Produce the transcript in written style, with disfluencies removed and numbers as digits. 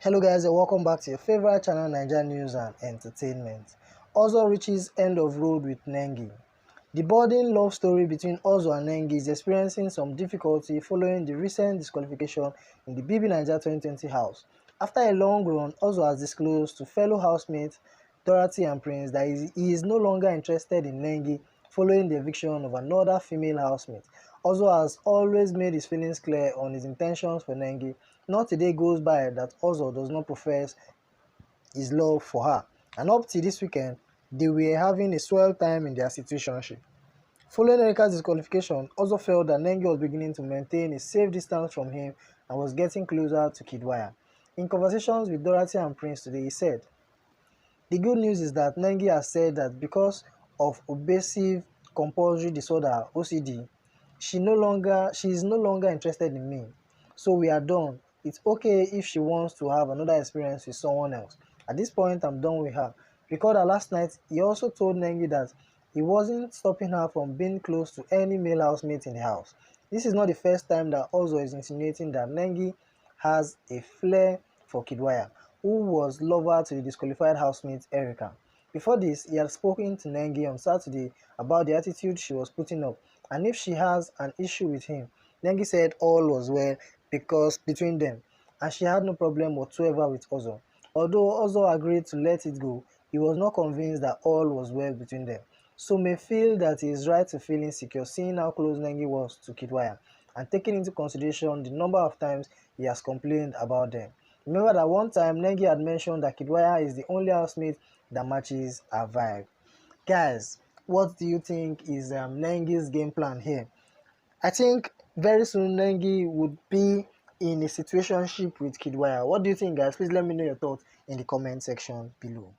Hello guys and welcome back to your favorite channel, Naija News and Entertainment. Ozo reaches end of road with Nengi. The budding love story between Ozo and Nengi is experiencing some difficulty following the recent disqualification in the BBNaija 2020 house. After a long run, Ozo has disclosed to fellow housemates Dorothy and Prince that he is no longer interested in Nengi following the eviction of another female housemate. Ozo has always made his feelings clear on his intentions for Nengi. Not a day goes by that Ozo does not profess his love for her, and up till this weekend, they were having a swell time in their situationship. Following Erika's disqualification, Ozo felt that Nengi was beginning to maintain a safe distance from him and was getting closer to Kidwaya. In conversations with Dorothy and Prince today, he said, "The good news is that Nengi has said that because of obsessive compulsory disorder (OCD), she is no longer interested in me. So we are done. It's okay if she wants to have another experience with someone else. At this point, I'm done with her." Recall that last night, he also told Nengi that he wasn't stopping her from being close to any male housemate in the house. This is not the first time that Ozo is insinuating that Nengi has a flair for Kidwaya, who was lover to the disqualified housemate Erika. Before this, he had spoken to Nengi on Saturday about the attitude she was putting up and if she has an issue with him. Nengi said all was well because between them, and she had no problem whatsoever with Ozo. Although Ozo agreed to let it go, he was not convinced that all was well between them. Some may feel that he is right to feel insecure seeing how close Nengi was to Kidwaya and taking into consideration the number of times he has complained about them. Remember that one time Nengi had mentioned that Kidwaya is the only housemate that matches her vibe. Guys, what do you think is Nengi's game plan here? I think very soon Nengi would be in a situationship with Kidwaya. What do you think, guys? Please let me know your thoughts in the comment section below.